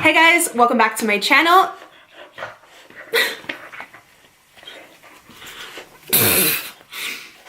Hey guys, welcome back to my channel.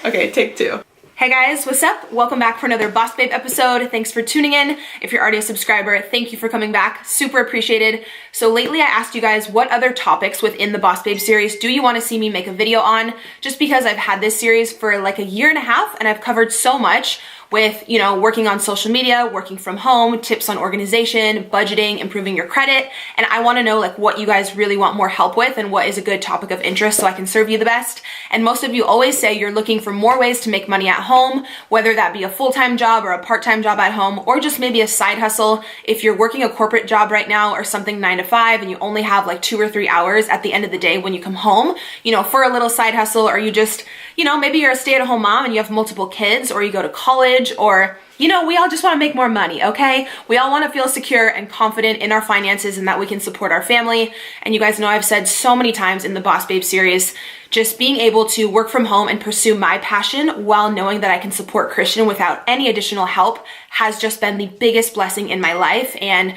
Okay, take two. Hey guys, what's up? Welcome back for another Boss Babe episode. Thanks for tuning in. If you're already a subscriber, thank you for coming back. Super appreciated. So lately I asked you guys what other topics within the Boss Babe series do you want to see me make a video on, just because I've had this series for like a year and a half and I've covered so much with, you know, working on social media, working from home, tips on organization, budgeting, improving your credit. And I want to know like what you guys really want more help with and what is a good topic of interest so I can serve you the best. And most of you always say you're looking for more ways to make money at home, whether that be a full-time job or a part-time job at home, or just maybe a side hustle. If you're working a corporate job right now or something 9 to 5 and you only have like 2 or 3 hours at the end of the day when you come home, you know, for a little side hustle, or you just, you know, maybe you're a stay-at-home mom and you have multiple kids, or you go to college, or, you know, we all just want to make more money, okay? We all want to feel secure and confident in our finances and that we can support our family. And you guys know I've said so many times in the Boss Babe series, just being able to work from home and pursue my passion while knowing that I can support Christian without any additional help has just been the biggest blessing in my life. And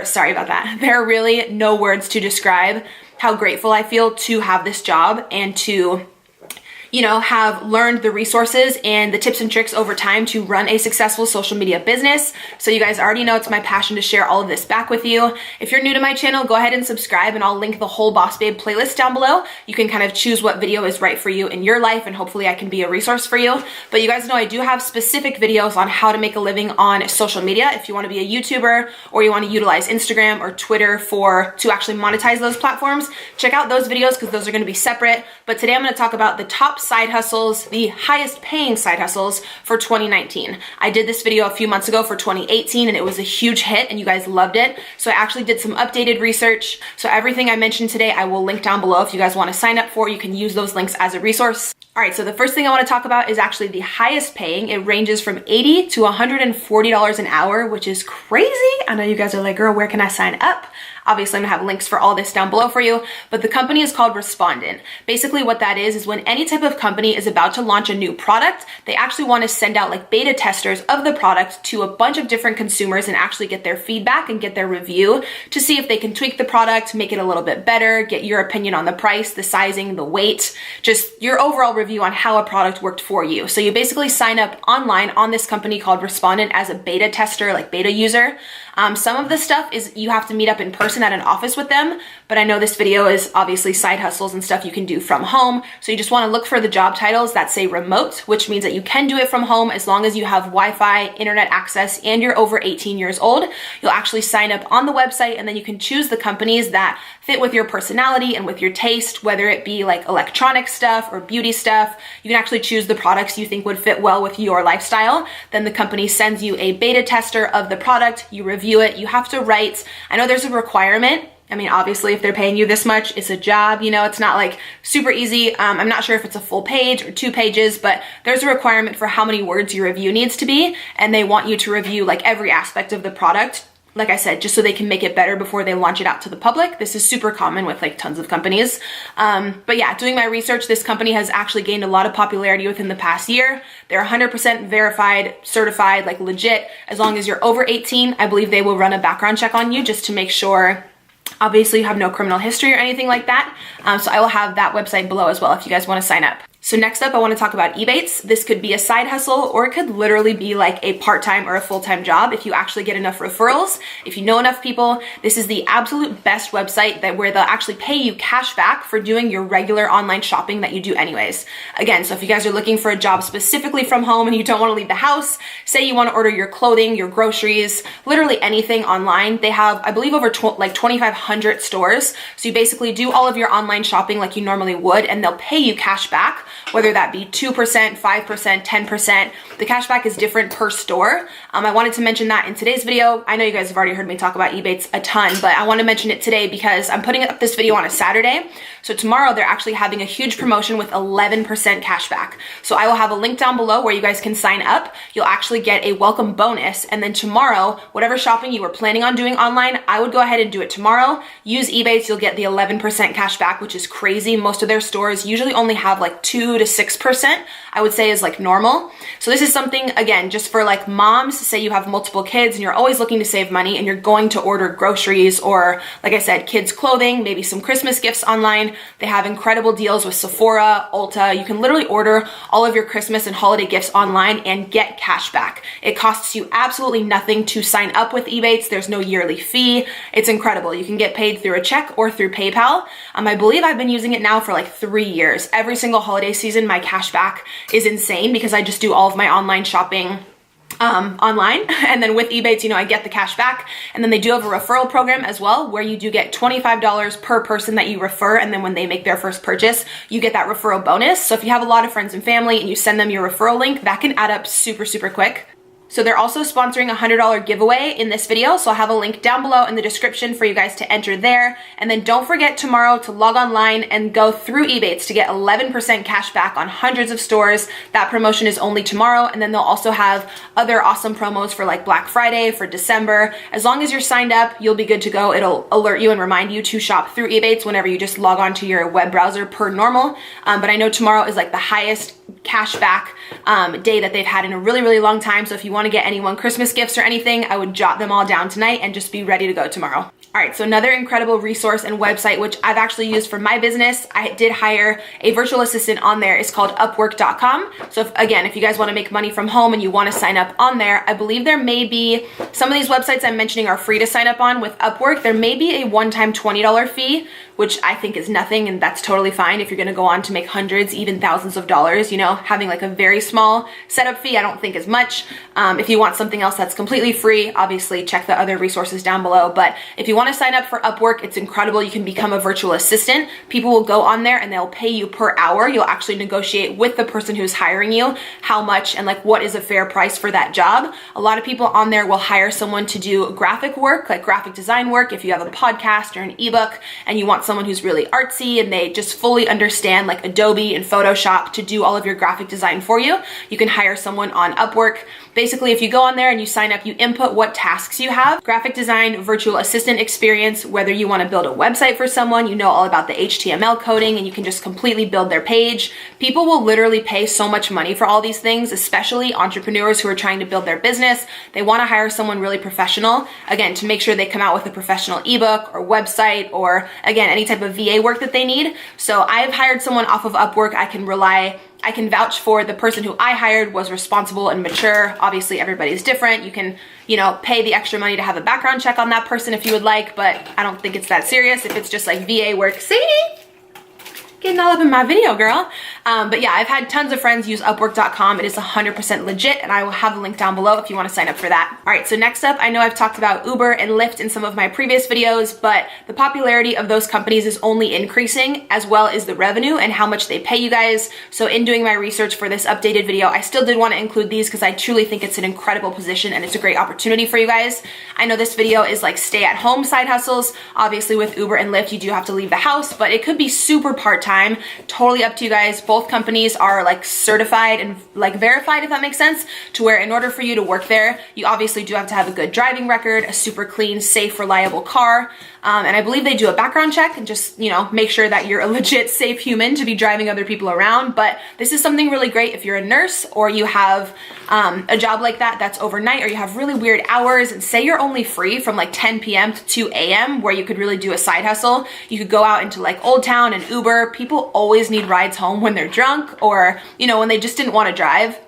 sorry about that. There are really no words to describe how grateful I feel to have this job and to, you know, have learned the resources and the tips and tricks over time to run a successful social media business. So you guys already know it's my passion to share all of this back with you. If you're new to my channel, go ahead and subscribe and I'll link the whole Boss Babe playlist down below. You can kind of choose what video is right for you in your life and hopefully I can be a resource for you. But you guys know I do have specific videos on how to make a living on social media. If you want to be a YouTuber or you want to utilize Instagram or Twitter to actually monetize those platforms, check out those videos because those are going to be separate. But today I'm going to talk about the top side hustles, the highest paying side hustles for 2019. I did this video a few months ago for 2018 and it was a huge hit and you guys loved it. So I actually did some updated research. So everything I mentioned today, I will link down below. If you guys want to sign up for, you can use those links as a resource. All right, so the first thing I want to talk about is actually the highest paying. It ranges from $80 to $140 an hour, which is crazy. I know you guys are like, girl, where can I sign up? Obviously, I'm gonna have links for all this down below for you, but the company is called Respondent. Basically what that is when any type of company is about to launch a new product, they actually wanna send out like beta testers of the product to a bunch of different consumers and actually get their feedback and get their review to see if they can tweak the product, make it a little bit better, get your opinion on the price, the sizing, the weight, just your overall review on how a product worked for you. So you basically sign up online on this company called Respondent as a beta tester, like beta user. Some of the stuff is you have to meet up in person at an office with them, but I know this video is obviously side hustles and stuff you can do from home. So you just want to look for the job titles that say remote, which means that you can do it from home as long as you have Wi-Fi, internet access, and you're over 18 years old. You'll actually sign up on the website and then you can choose the companies that fit with your personality and with your taste, whether it be like electronic stuff or beauty stuff. You can actually choose the products you think would fit well with your lifestyle. Then the company sends you a beta tester of the product, you review it, you have to write, I know there's a requirement. I mean, obviously if they're paying you this much, it's a job, you know, it's not like super easy. I'm not sure if it's a full page or 2 pages, but there's a requirement for how many words your review needs to be. And they want you to review like every aspect of the product. Like I said, just so they can make it better before they launch it out to the public. This is super common with like tons of companies. But yeah, doing my research, this company has actually gained a lot of popularity within the past year. They're 100% verified, certified, like legit. As long as you're over 18, I believe they will run a background check on you just to make sure obviously you have no criminal history or anything like that. So I will have that website below as well if you guys want to sign up. So next up, I want to talk about Ebates. This could be a side hustle or it could literally be like a part-time or a full-time job if you actually get enough referrals, if you know enough people. This is the absolute best website where they'll actually pay you cash back for doing your regular online shopping that you do anyways. Again, so if you guys are looking for a job specifically from home and you don't want to leave the house, say you want to order your clothing, your groceries, literally anything online, they have, I believe, over like 2,500 stores. So you basically do all of your online shopping like you normally would and they'll pay you cash back, whether that be 2%, 5%, 10%. The cashback is different per store. I wanted to mention that in today's video. I know you guys have already heard me talk about Ebates a ton, but I want to mention it today because I'm putting up this video on a Saturday. So tomorrow they're actually having a huge promotion with 11% cashback. So I will have a link down below where you guys can sign up. You'll actually get a welcome bonus. And then tomorrow, whatever shopping you were planning on doing online, I would go ahead and do it tomorrow. Use Ebates, you'll get the 11% cashback, which is crazy. Most of their stores usually only have like 2 2 to 6%, I would say is like normal. So this is something, again, just for like moms, say you have multiple kids and you're always looking to save money and you're going to order groceries or, like I said, kids clothing, maybe some Christmas gifts online. They have incredible deals with Sephora, Ulta. You can literally order all of your Christmas and holiday gifts online and get cash back. It costs you absolutely nothing to sign up with Ebates. There's no yearly fee. It's incredible. You can get paid through a check or through PayPal. I believe I've been using it now for like 3 years. Every single holiday season, my cash back is insane because I just do all of my online shopping online. And then with Ebates, you know, I get the cash back. And then they do have a referral program as well, where you do get $25 per person that you refer. And then when they make their first purchase, you get that referral bonus. So if you have a lot of friends and family and you send them your referral link, that can add up super, super quick. So they're also sponsoring a $100 giveaway in this video. So I'll have a link down below in the description for you guys to enter there. And then don't forget tomorrow to log online and go through Ebates to get 11% cash back on hundreds of stores. That promotion is only tomorrow. And then they'll also have other awesome promos for like Black Friday, for December. As long as you're signed up, you'll be good to go. It'll alert you and remind you to shop through Ebates whenever you just log on to your web browser per normal. But I know tomorrow is like the highest cash back day that they've had in a really, really long time. So if you want to get anyone Christmas gifts or anything, I would jot them all down tonight and just be ready to go tomorrow. All right, so another incredible resource and website, which I've actually used for my business. I did hire a virtual assistant on there. It's called Upwork.com. So if you guys want to make money from home and you want to sign up on there, I believe there may be, some of these websites I'm mentioning are free to sign up on. With Upwork, there may be a one-time $20 fee, which I think is nothing, and that's totally fine if you're gonna go on to make hundreds, even thousands of dollars. You know, having like a very small setup fee I don't think is much. If you want something else that's completely free, obviously check the other resources down below. But if you want to sign up for Upwork, it's incredible. You can become a virtual assistant. People will go on there and they'll pay you per hour. You'll actually negotiate with the person who's hiring you how much and like what is a fair price for that job. A lot of people on there will hire someone to do graphic work, like graphic design work. If you have a podcast or an ebook and you want someone who's really artsy and they just fully understand like Adobe and Photoshop to do all of your graphic design for you, you can hire someone on Upwork. Basically, if you go on there and you sign up, you input what tasks you have, graphic design, virtual assistant experience, whether you want to build a website for someone, you know all about the HTML coding and you can just completely build their page. People will literally pay so much money for all these things, especially entrepreneurs who are trying to build their business. They want to hire someone really professional, again, to make sure they come out with a professional ebook or website or, again, any type of VA work that they need. So I've hired someone off of Upwork. I can vouch for the person who I hired was responsible and mature. Obviously, everybody's different. You can, you know, pay the extra money to have a background check on that person if you would like, but I don't think it's that serious if it's just like VA work. Sadie, getting all up in my video, girl. But yeah, I've had tons of friends use Upwork.com. It is 100% legit, and I will have the link down below if you want to sign up for that. All right, so next up, I know I've talked about Uber and Lyft in some of my previous videos, but the popularity of those companies is only increasing, as well as the revenue and how much they pay you guys. So in doing my research for this updated video, I still did want to include these because I truly think it's an incredible position and it's a great opportunity for you guys. I know this video is like stay-at-home side hustles. Obviously with Uber and Lyft, you do have to leave the house, but it could be super part-time. Totally up to you guys. Both companies are like certified and like verified, if that makes sense, to where in order for you to work there, you obviously do have to have a good driving record, a super clean, safe, reliable car. And I believe they do a background check and just, you know, make sure that you're a legit safe human to be driving other people around. But this is something really great if you're a nurse or you have a job like that that's overnight, or you have really weird hours, and say you're only free from like 10 p.m. to 2 a.m. where you could really do a side hustle. You could go out into like Old Town and Uber. People always need rides home when they're drunk or, you know, when they just didn't want to drive.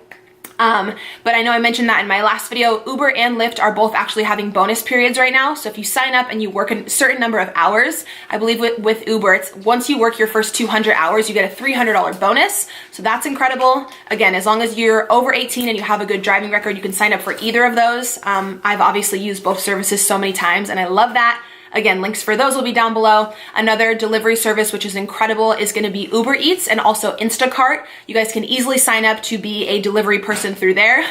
But I know I mentioned that in my last video. Uber and Lyft are both actually having bonus periods right now. So if you sign up and you work a certain number of hours, I believe with Uber, it's once you work your first 200 hours, you get a $300 bonus. So that's incredible. Again, as long as you're over 18 and you have a good driving record, you can sign up for either of those. I've obviously used both services so many times and I love that. Again, links for those will be down below. Another delivery service, which is incredible, is gonna be Uber Eats and also Instacart. You guys can easily sign up to be a delivery person through there.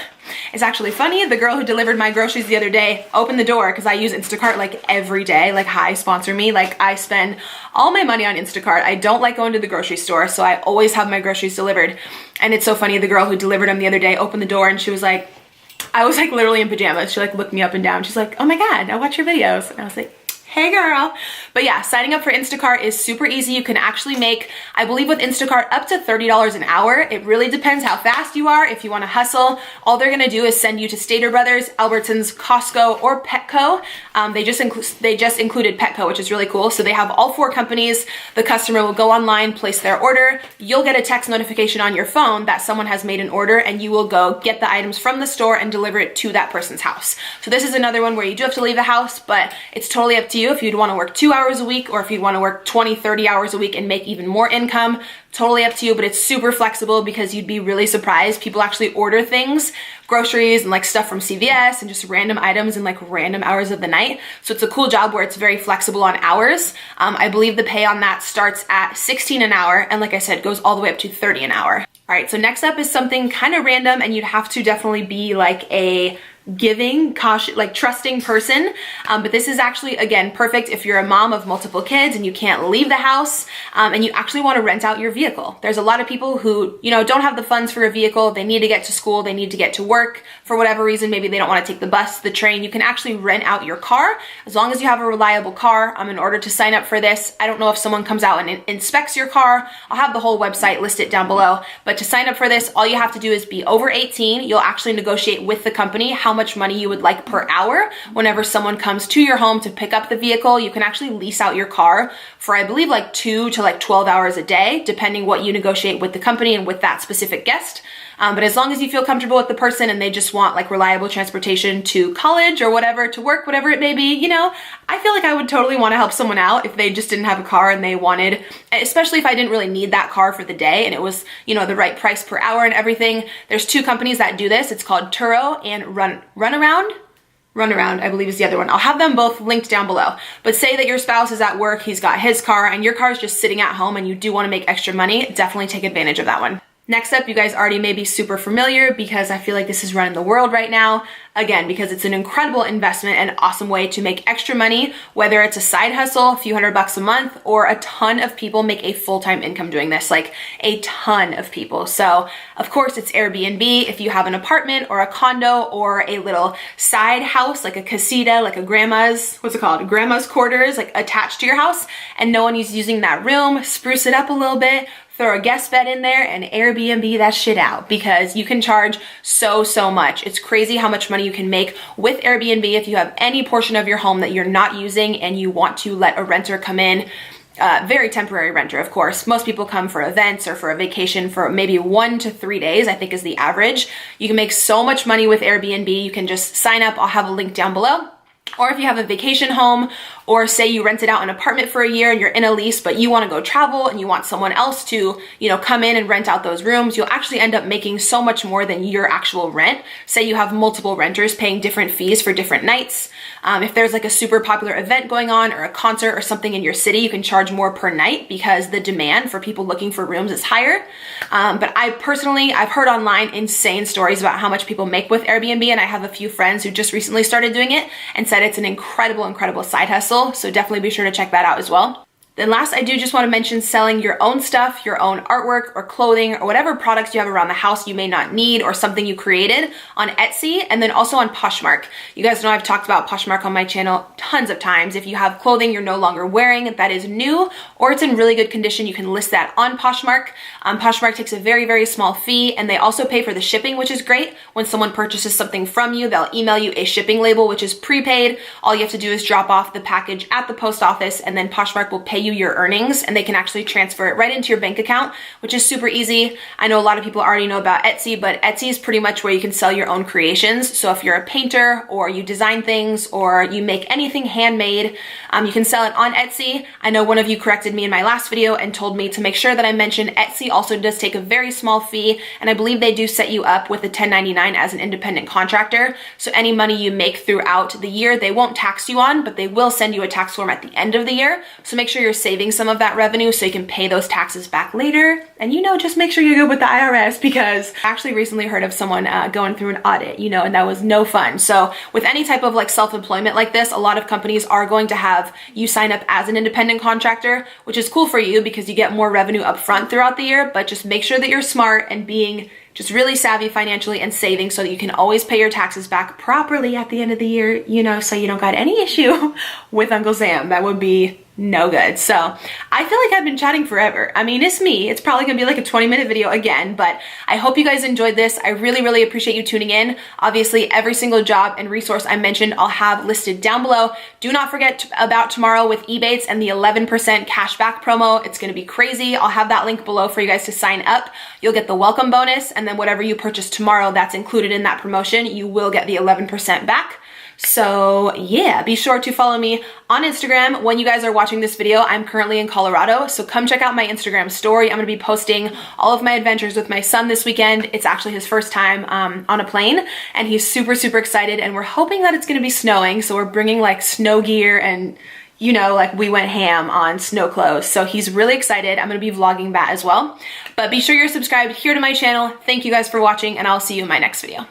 It's actually funny, the girl who delivered my groceries the other day opened the door because I use Instacart like every day, like hi, sponsor me. Like I spend all my money on Instacart. I don't like going to the grocery store, so I always have my groceries delivered. And it's so funny, the girl who delivered them the other day opened the door and she was like, I was like literally in pajamas. She like looked me up and down. She's like, oh my God, I watch your videos. And I was like, Hey girl. But yeah, signing up for Instacart is super easy. You can actually make, I believe with Instacart, up to $30 an hour. It really depends how fast you are. If you want to hustle, all they're going to do is send you to Stater Brothers, Albertsons, Costco, or Petco. They just included Petco, which is really cool. So they have all 4 companies. The customer will go online, place their order. You'll get a text notification on your phone that someone has made an order, and you will go get the items from the store and deliver it to that person's house. So this is another one where you do have to leave the house, but it's totally up to you if you'd want to work 2 hours a week or if you'd want to work 20, 30 hours a week and make even more income. Totally up to you, but it's super flexible because you'd be really surprised. People actually order things, groceries and like stuff from CVS and just random items in like random hours of the night. So it's a cool job where it's very flexible on hours. I believe the pay on that starts at 16 an hour and like I said, goes all the way up to 30 an hour. All right, so next up is something kind of random and you'd have to definitely be like a giving, cautious, like trusting person. But this is actually, again, perfect if you're a mom of multiple kids and you can't leave the house and you actually want to rent out your vehicle. There's a lot of people who, you know, don't have the funds for a vehicle. They need to get to school. They need to get to work for whatever reason. Maybe they don't want to take the bus, the train. You can actually rent out your car as long as you have a reliable car. In order to sign up for this, I don't know if someone comes out and inspects your car. I'll have the whole website listed down below. But to sign up for this, all you have to do is be over 18. You'll actually negotiate with the company how much money you would like per hour. Whenever someone comes to your home to pick up the vehicle, you can actually lease out your car for, I believe, like 2 to like 12 hours a day, depending what you negotiate with the company and with that specific guest. But as long as you feel comfortable with the person and they just want like reliable transportation to college or whatever, to work, whatever it may be, you know, I feel like I would totally want to help someone out if they just didn't have a car and they wanted, especially if I didn't really need that car for the day and it was, you know, the right price per hour and everything. There's 2 companies that do this. It's called Turo and Runaround, I believe is the other one. I'll have them both linked down below. But say that your spouse is at work, he's got his car, and your car is just sitting at home and you do want to make extra money, definitely take advantage of that one. Next up, you guys already may be super familiar because I feel like this is running the world right now. Again, because it's an incredible investment and awesome way to make extra money, whether it's a side hustle, a few $100 a month, or a ton of people make a full-time income doing this, like a ton of people. So of course it's Airbnb. If you have an apartment or a condo or a little side house, like a casita, like a grandma's, what's it called? Grandma's quarters, like attached to your house, and no one is using that room, spruce it up a little bit, throw a guest bed in there and Airbnb that shit out because you can charge so much. It's crazy how much money you can make with Airbnb if you have any portion of your home that you're not using and you want to let a renter come in. Very temporary renter, of course. Most people come for events or for a vacation for maybe 1 to 3 days, I think is the average. You can make so much money with Airbnb. You can just sign up. I'll have a link down below. Or if you have a vacation home, or say you rented out an apartment for a year and you're in a lease, but you want to go travel and you want someone else to, you know, come in and rent out those rooms, you'll actually end up making so much more than your actual rent. Say you have multiple renters paying different fees for different nights. If there's like a super popular event going on or a concert or something in your city, you can charge more per night because the demand for people looking for rooms is higher. But I've heard online insane stories about how much people make with Airbnb, and I have a few friends who just recently started doing it and said it's an incredible side hustle. So definitely be sure to check that out as well. Then last, I do just want to mention selling your own stuff, your own artwork or clothing or whatever products you have around the house you may not need or something you created on Etsy, and then also on Poshmark. You guys know I've talked about Poshmark on my channel tons of times. If you have clothing you're no longer wearing that is new or it's in really good condition, you can list that on Poshmark. Poshmark takes a very small fee, and they also pay for the shipping, which is great. When someone purchases something from you, they'll email you a shipping label, which is prepaid. All you have to do is drop off the package at the post office, and then Poshmark will pay you your earnings, and they can actually transfer it right into your bank account, which is super easy. I know a lot of people already know about Etsy, but Etsy is pretty much where you can sell your own creations. So if you're a painter or you design things or you make anything handmade, you can sell it on Etsy. I know one of you corrected me in my last video and told me to make sure that I mention Etsy also does take a very small fee, and I believe they do set you up with a 1099 as an independent contractor. So any money you make throughout the year, they won't tax you on, but they will send you a tax form at the end of the year. So make sure you're you're saving some of that revenue so you can pay those taxes back later. And you know, just make sure you're good with the IRS, because I actually recently heard of someone going through an audit, you know, and that was no fun. So with any type of like self-employment like this, a lot of companies are going to have you sign up as an independent contractor, which is cool for you because you get more revenue up front throughout the year, but just make sure that you're smart and being just really savvy financially and saving so that you can always pay your taxes back properly at the end of the year, you know, so you don't got any issue with Uncle Sam. That would be no good. So I feel like I've been chatting forever. I mean, it's me. It's probably gonna be like a 20-minute video again, but I hope you guys enjoyed this. I really, really appreciate you tuning in. Obviously, every single job and resource I mentioned, I'll have listed down below. Do not forget about tomorrow with Ebates and the 11% cashback promo. It's gonna be crazy. I'll have that link below for you guys to sign up. You'll get the welcome bonus, and then whatever you purchase tomorrow that's included in that promotion, you will get the 11% back. So yeah, be sure to follow me on Instagram. When you guys are watching this video, I'm currently in Colorado, so come check out my Instagram story. I'm gonna be posting all of my adventures with my son this weekend. It's actually his first time on a plane, and he's super, super excited, and we're hoping that it's gonna be snowing, so we're bringing like snow gear and, you know, like we went ham on snow clothes. So he's really excited. I'm gonna be vlogging that as well. But be sure you're subscribed here to my channel. Thank you guys for watching, and I'll see you in my next video.